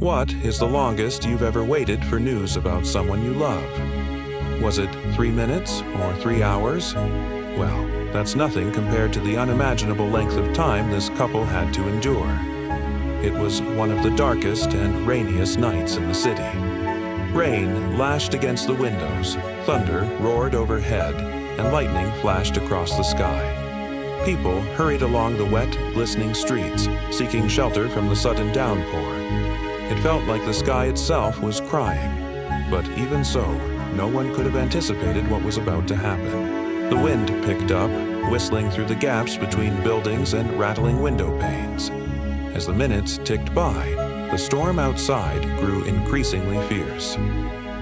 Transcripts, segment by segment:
What is the longest you've ever waited for news about someone you love? Was it 3 minutes or 3 hours? Well, that's nothing compared to the unimaginable length of time this couple had to endure. It was one of the darkest and rainiest nights in the city. Rain lashed against the windows, thunder roared overhead, and lightning flashed across the sky. People hurried along the wet, glistening streets, seeking shelter from the sudden downpour. It felt like the sky itself was crying, but even so, no one could have anticipated what was about to happen. The wind picked up, whistling through the gaps between buildings and rattling window panes. As the minutes ticked by, the storm outside grew increasingly fierce.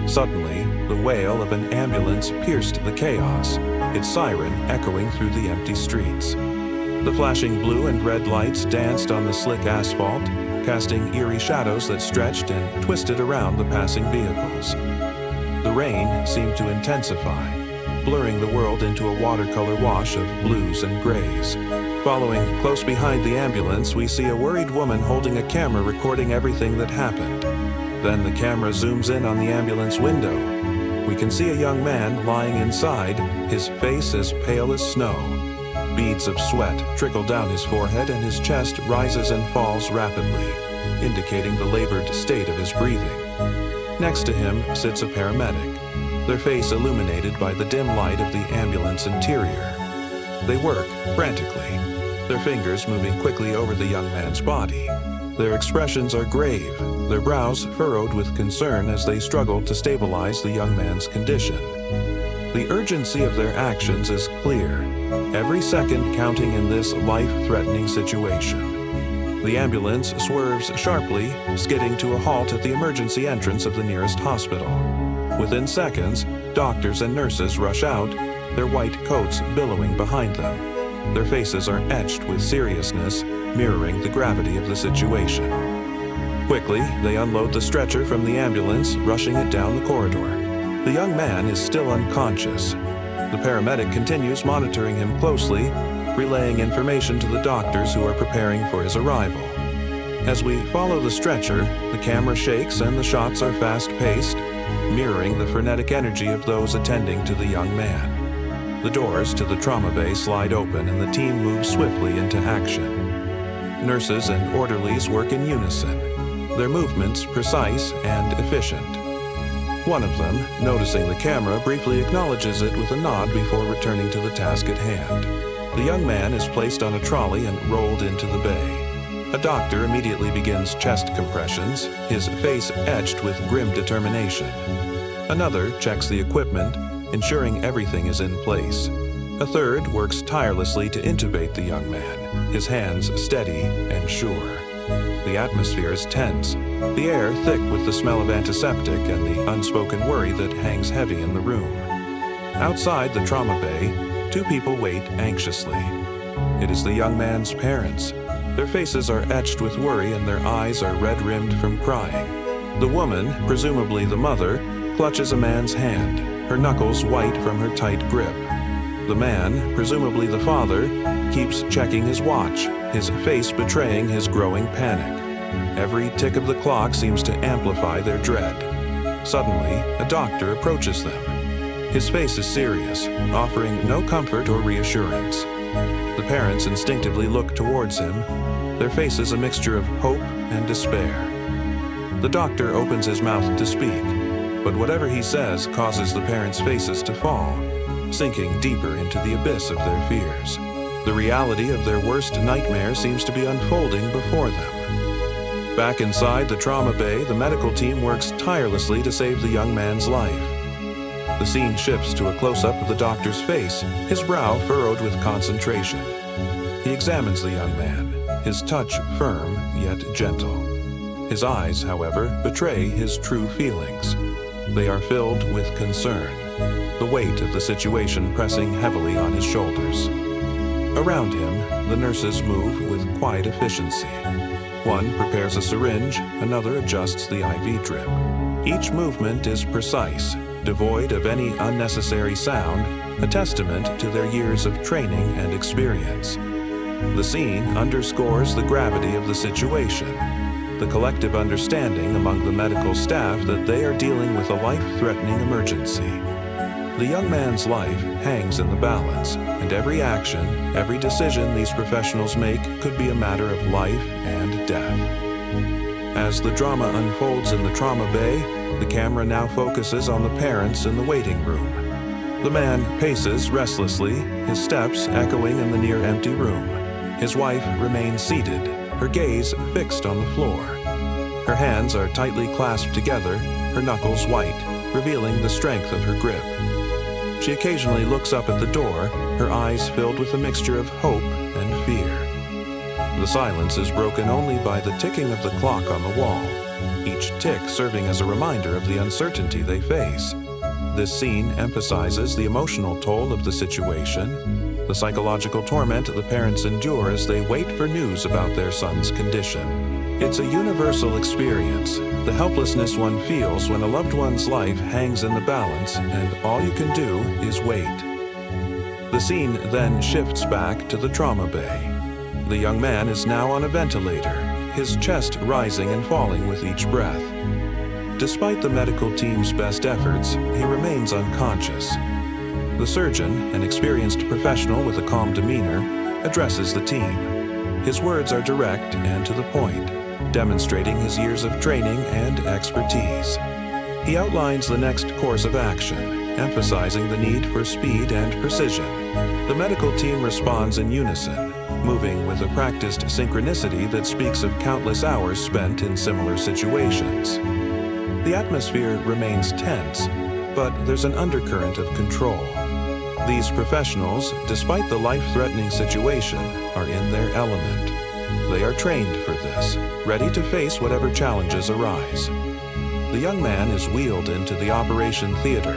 Suddenly, the wail of an ambulance pierced the chaos, its siren echoing through the empty streets. The flashing blue and red lights danced on the slick asphalt, casting eerie shadows that stretched and twisted around the passing vehicles. The rain seemed to intensify, blurring the world into a watercolor wash of blues and grays. Following close behind the ambulance, we see a worried woman holding a camera recording everything that happened. Then the camera zooms in on the ambulance window. We can see a young man lying inside, his face as pale as snow. Beads of sweat trickle down his forehead and his chest rises and falls rapidly, indicating the labored state of his breathing. Next to him sits a paramedic, their face illuminated by the dim light of the ambulance interior. They work frantically, their fingers moving quickly over the young man's body. Their expressions are grave, their brows furrowed with concern as they struggle to stabilize the young man's condition. The urgency of their actions is clear, every second counting in this life-threatening situation. The ambulance swerves sharply, skidding to a halt at the emergency entrance of the nearest hospital. Within seconds, doctors and nurses rush out, their white coats billowing behind them. Their faces are etched with seriousness, mirroring the gravity of the situation. Quickly, they unload the stretcher from the ambulance, rushing it down the corridor. The young man is still unconscious. The paramedic continues monitoring him closely, relaying information to the doctors who are preparing for his arrival. As we follow the stretcher, the camera shakes and the shots are fast-paced, mirroring the frenetic energy of those attending to the young man. The doors to the trauma bay slide open and the team moves swiftly into action. Nurses and orderlies work in unison, their movements precise and efficient. One of them, noticing the camera, briefly acknowledges it with a nod before returning to the task at hand. The young man is placed on a trolley and rolled into the bay. A doctor immediately begins chest compressions, his face etched with grim determination. Another checks the equipment, ensuring everything is in place. A third works tirelessly to intubate the young man, his hands steady and sure. The atmosphere is tense, the air thick with the smell of antiseptic and the unspoken worry that hangs heavy in the room. Outside the trauma bay, two people wait anxiously. It is the young man's parents. Their faces are etched with worry and their eyes are red-rimmed from crying. The woman, presumably the mother, clutches a man's hand, her knuckles white from her tight grip. The man, presumably the father, keeps checking his watch, his face betraying his growing panic. Every tick of the clock seems to amplify their dread. Suddenly, a doctor approaches them. His face is serious, offering no comfort or reassurance. The parents instinctively look towards him, their faces a mixture of hope and despair. The doctor opens his mouth to speak, but whatever he says causes the parents' faces to fall, sinking deeper into the abyss of their fears. The reality of their worst nightmare seems to be unfolding before them. Back inside the trauma bay, the medical team works tirelessly to save the young man's life. The scene shifts to a close-up of the doctor's face, his brow furrowed with concentration. He examines the young man, his touch firm yet gentle. His eyes, however, betray his true feelings. They are filled with concern, the weight of the situation pressing heavily on his shoulders. Around him, the nurses move with quiet efficiency. One prepares a syringe, another adjusts the IV drip. Each movement is precise, devoid of any unnecessary sound, a testament to their years of training and experience. The scene underscores the gravity of the situation. the collective understanding among the medical staff that they are dealing with a life-threatening emergency. The young man's life hangs in the balance, and every action, every decision these professionals make could be a matter of life and death. As the drama unfolds in the trauma bay, the camera now focuses on the parents in the waiting room. The man paces restlessly, his steps echoing in the near-empty room. His wife remains seated, her gaze fixed on the floor. Her hands are tightly clasped together, her knuckles white, revealing the strength of her grip. She occasionally looks up at the door, her eyes filled with a mixture of hope and fear. The silence is broken only by the ticking of the clock on the wall, each tick serving as a reminder of the uncertainty they face. This scene emphasizes the emotional toll of the situation, the psychological torment the parents endure as they wait for news about their son's condition. It's a universal experience, the helplessness one feels when a loved one's life hangs in the balance and all you can do is wait. The scene then shifts back to the trauma bay. The young man is now on a ventilator, his chest rising and falling with each breath. Despite the medical team's best efforts, he remains unconscious. The surgeon, an experienced professional with a calm demeanor, addresses the team. His words are direct and to the point, demonstrating his years of training and expertise. He outlines the next course of action, emphasizing the need for speed and precision. The medical team responds in unison, moving with a practiced synchronicity that speaks of countless hours spent in similar situations. The atmosphere remains tense, but there's an undercurrent of control. These professionals, despite the life-threatening situation, are in their element. They are trained for this, ready to face whatever challenges arise. The young man is wheeled into the operation theater.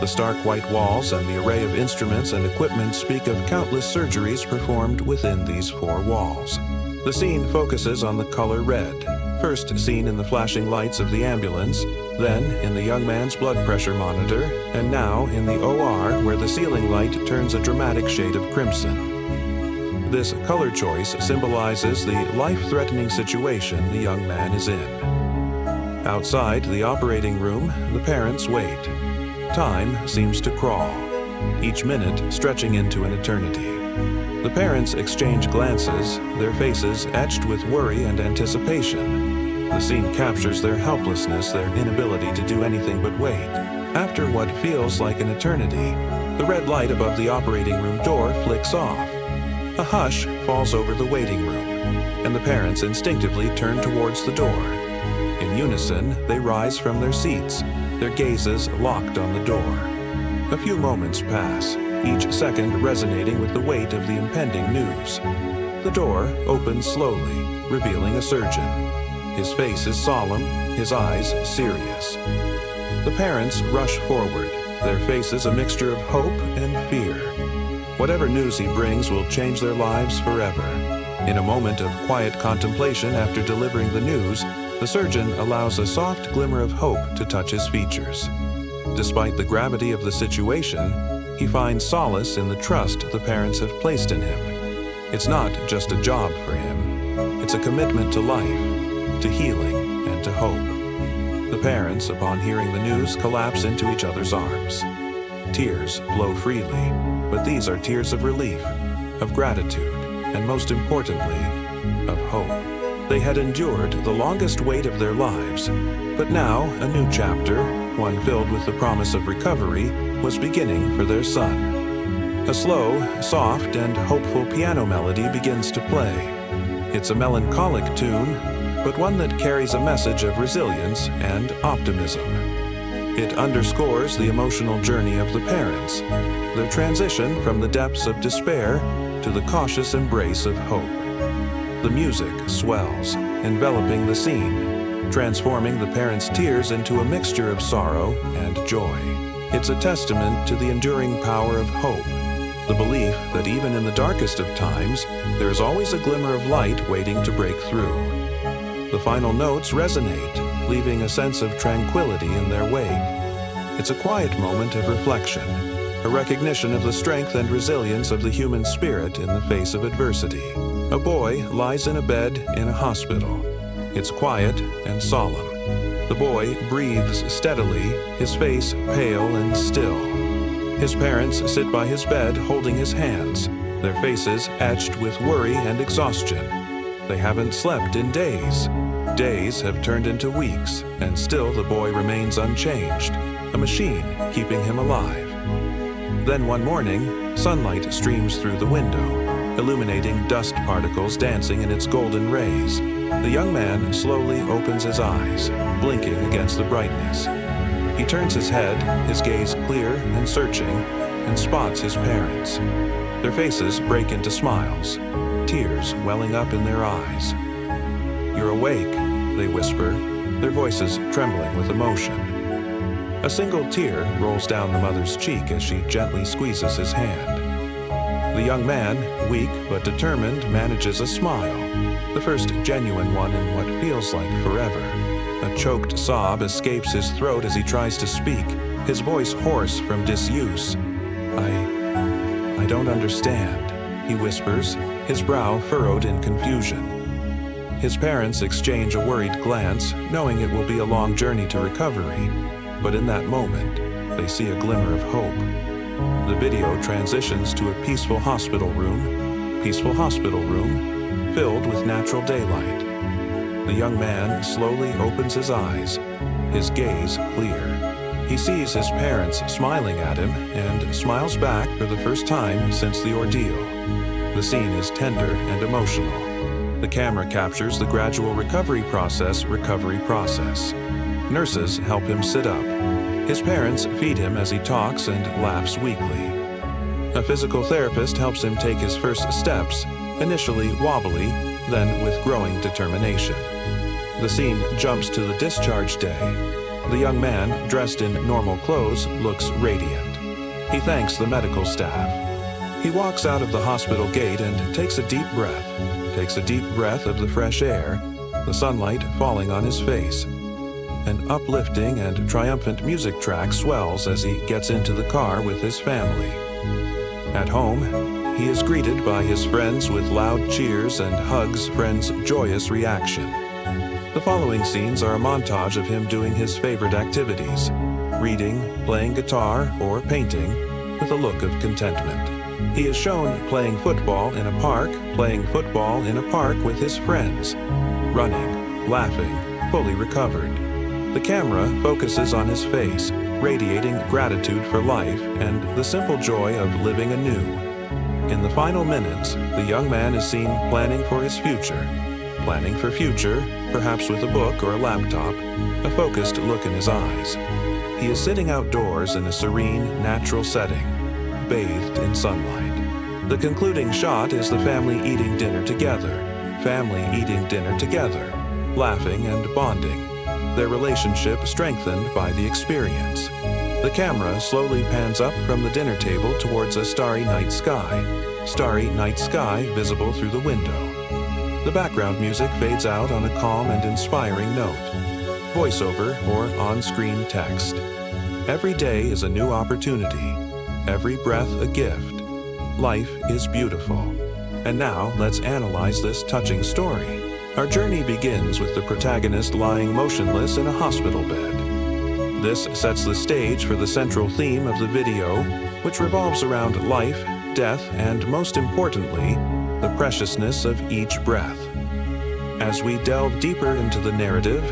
The stark white walls and the array of instruments and equipment speak of countless surgeries performed within these four walls. The scene focuses on the color red, first seen in the flashing lights of the ambulance, then in the young man's blood pressure monitor, and now in the OR where the ceiling light turns a dramatic shade of crimson. This color choice symbolizes the life-threatening situation the young man is in. Outside the operating room, the parents wait. Time seems to crawl, each minute stretching into an eternity. The parents exchange glances, their faces etched with worry and anticipation. The scene captures their helplessness, their inability to do anything but wait. After what feels like an eternity, the red light above the operating room door flicks off. A hush falls over the waiting room, and the parents instinctively turn towards the door. In unison, they rise from their seats, their gazes locked on the door. A few moments pass, each second resonating with the weight of the impending news. The door opens slowly, revealing a surgeon. His face is solemn, his eyes serious. The parents rush forward, their faces a mixture of hope and fear. Whatever news he brings will change their lives forever. In a moment of quiet contemplation after delivering the news, the surgeon allows a soft glimmer of hope to touch his features. Despite the gravity of the situation, he finds solace in the trust the parents have placed in him. It's not just a job for him. It's a commitment to life, to healing, and to hope. The parents, upon hearing the news, collapse into each other's arms. Tears flow freely, but these are tears of relief, of gratitude, and most importantly, of hope. They had endured the longest wait of their lives, but now a new chapter, one filled with the promise of recovery, was beginning for their son. A slow, soft, and hopeful piano melody begins to play. It's a melancholic tune, but one that carries a message of resilience and optimism. It underscores the emotional journey of the parents, their transition from the depths of despair to the cautious embrace of hope. The music swells, enveloping the scene, transforming the parents' tears into a mixture of sorrow and joy. It's a testament to the enduring power of hope, the belief that even in the darkest of times, there is always a glimmer of light waiting to break through. The final notes resonate, leaving a sense of tranquility in their wake. It's a quiet moment of reflection, a recognition of the strength and resilience of the human spirit in the face of adversity. A boy lies in a bed in a hospital. It's quiet and solemn. The boy breathes steadily, his face pale and still. His parents sit by his bed holding his hands, their faces etched with worry and exhaustion. They haven't slept in days. Days have turned into weeks, and still the boy remains unchanged, a machine keeping him alive. Then one morning, sunlight streams through the window, illuminating dust particles dancing in its golden rays. The young man slowly opens his eyes, blinking against the brightness. He turns his head, his gaze clear and searching, and spots his parents. Their faces break into smiles, tears welling up in their eyes. "You're awake," they whisper, their voices trembling with emotion. A single tear rolls down the mother's cheek as she gently squeezes his hand. The young man, weak but determined, manages a smile, the first genuine one in what feels like forever. A choked sob escapes his throat as he tries to speak, his voice hoarse from disuse. I don't understand," he whispers, his brow furrowed in confusion. His parents exchange a worried glance, knowing it will be a long journey to recovery. But in that moment, they see a glimmer of hope. The video transitions to a peaceful hospital room, filled with natural daylight. The young man slowly opens his eyes, his gaze clear. He sees his parents smiling at him and smiles back for the first time since the ordeal. The scene is tender and emotional. The camera captures the gradual recovery process. Nurses help him sit up. His parents feed him as he talks and laughs weakly. A physical therapist helps him take his first steps, initially wobbly, then with growing determination. The scene jumps to the discharge day. The young man, dressed in normal clothes, looks radiant. He thanks the medical staff. He walks out of the hospital gate and takes a deep breath of the fresh air, the sunlight falling on his face. An uplifting and triumphant music track swells as he gets into the car with his family. At home, he is greeted by his friends with loud cheers and hugs, friends' joyous reaction. The following scenes are a montage of him doing his favorite activities, reading, playing guitar, or painting, with a look of contentment. He is shown playing football in a park with his friends, running, laughing, fully recovered. The camera focuses on his face, radiating gratitude for life and the simple joy of living anew. In the final minutes, the young man is seen planning for his future. Perhaps with a book or a laptop, a focused look in his eyes. He is sitting outdoors in a serene, natural setting, bathed in sunlight. The concluding shot is the family eating dinner together, laughing and bonding, their relationship strengthened by the experience. The camera slowly pans up from the dinner table towards a starry night sky visible through the window. The background music fades out on a calm and inspiring note. Voiceover or on-screen text. Every day is a new opportunity. Every breath a gift. Life is beautiful. And now let's analyze this touching story. Our journey begins with the protagonist lying motionless in a hospital bed. This sets the stage for the central theme of the video, which revolves around life, death, and most importantly, the preciousness of each breath. As we delve deeper into the narrative,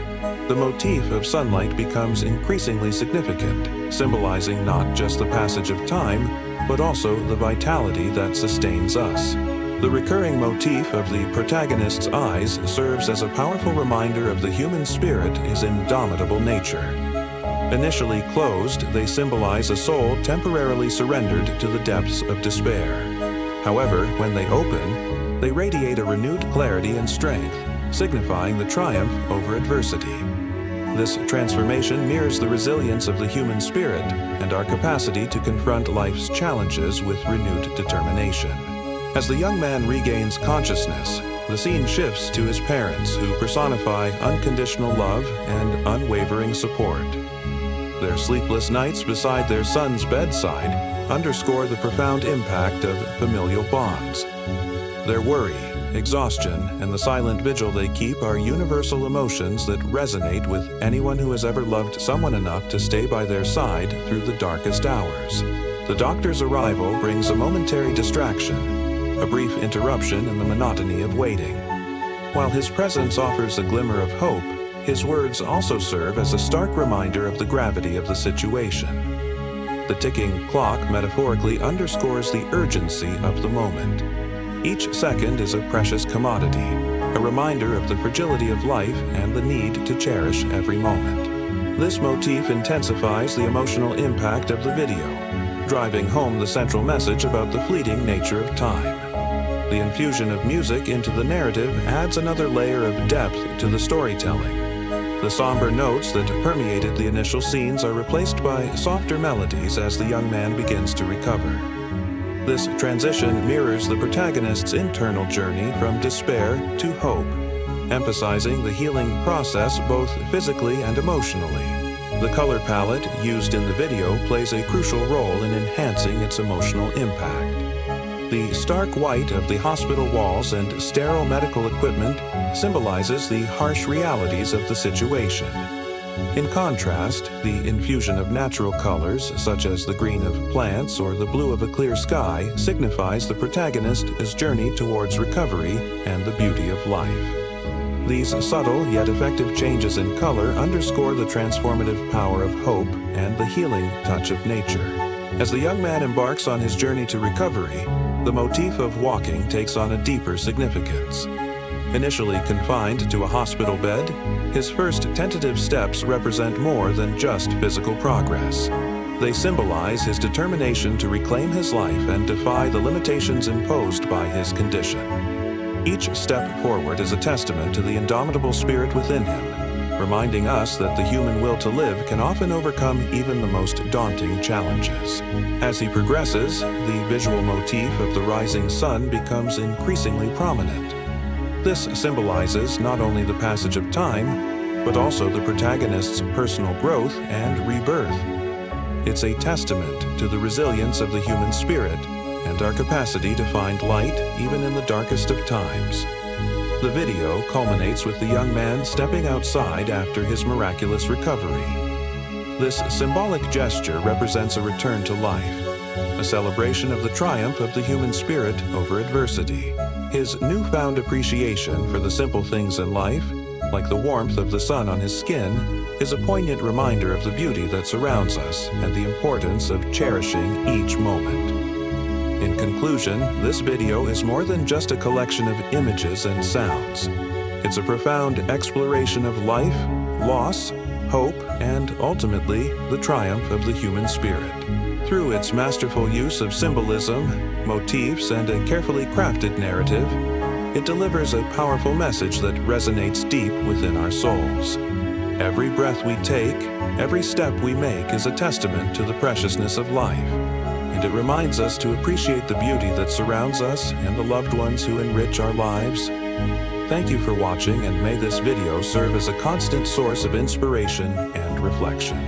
the motif of sunlight becomes increasingly significant, symbolizing not just the passage of time, but also the vitality that sustains us. The recurring motif of the protagonist's eyes serves as a powerful reminder of the human spirit, his indomitable nature. Initially closed, they symbolize a soul temporarily surrendered to the depths of despair. However, when they open, they radiate a renewed clarity and strength, signifying the triumph over adversity. This transformation mirrors the resilience of the human spirit and our capacity to confront life's challenges with renewed determination. As the young man regains consciousness, the scene shifts to his parents, who personify unconditional love and unwavering support. Their sleepless nights beside their son's bedside underscore the profound impact of familial bonds. Their worry exhaustion, and the silent vigil they keep are universal emotions that resonate with anyone who has ever loved someone enough to stay by their side through the darkest hours. The doctor's arrival brings a momentary distraction, a brief interruption in the monotony of waiting. While his presence offers a glimmer of hope, his words also serve as a stark reminder of the gravity of the situation. The ticking clock metaphorically underscores the urgency of the moment. Each second is a precious commodity, a reminder of the fragility of life and the need to cherish every moment. This motif intensifies the emotional impact of the video, driving home the central message about the fleeting nature of time. The infusion of music into the narrative adds another layer of depth to the storytelling. The somber notes that permeated the initial scenes are replaced by softer melodies as the young man begins to recover. This transition mirrors the protagonist's internal journey from despair to hope, emphasizing the healing process both physically and emotionally. The color palette used in the video plays a crucial role in enhancing its emotional impact. The stark white of the hospital walls and sterile medical equipment symbolizes the harsh realities of the situation. In contrast, the infusion of natural colors, such as the green of plants or the blue of a clear sky, signifies the protagonist's journey towards recovery and the beauty of life. These subtle yet effective changes in color underscore the transformative power of hope and the healing touch of nature. As the young man embarks on his journey to recovery, the motif of walking takes on a deeper significance. Initially confined to a hospital bed, his first tentative steps represent more than just physical progress. They symbolize his determination to reclaim his life and defy the limitations imposed by his condition. Each step forward is a testament to the indomitable spirit within him, reminding us that the human will to live can often overcome even the most daunting challenges. As he progresses, the visual motif of the rising sun becomes increasingly prominent. This symbolizes not only the passage of time, but also the protagonist's personal growth and rebirth. It's a testament to the resilience of the human spirit and our capacity to find light even in the darkest of times. The video culminates with the young man stepping outside after his miraculous recovery. This symbolic gesture represents a return to life, a celebration of the triumph of the human spirit over adversity. His newfound appreciation for the simple things in life, like the warmth of the sun on his skin, is a poignant reminder of the beauty that surrounds us and the importance of cherishing each moment. In conclusion, this video is more than just a collection of images and sounds. It's a profound exploration of life, loss, hope, and ultimately, the triumph of the human spirit. Through its masterful use of symbolism, motifs, and a carefully crafted narrative, it delivers a powerful message that resonates deep within our souls. Every breath we take, every step we make is a testament to the preciousness of life, and it reminds us to appreciate the beauty that surrounds us and the loved ones who enrich our lives. Thank you for watching, and may this video serve as a constant source of inspiration and reflection.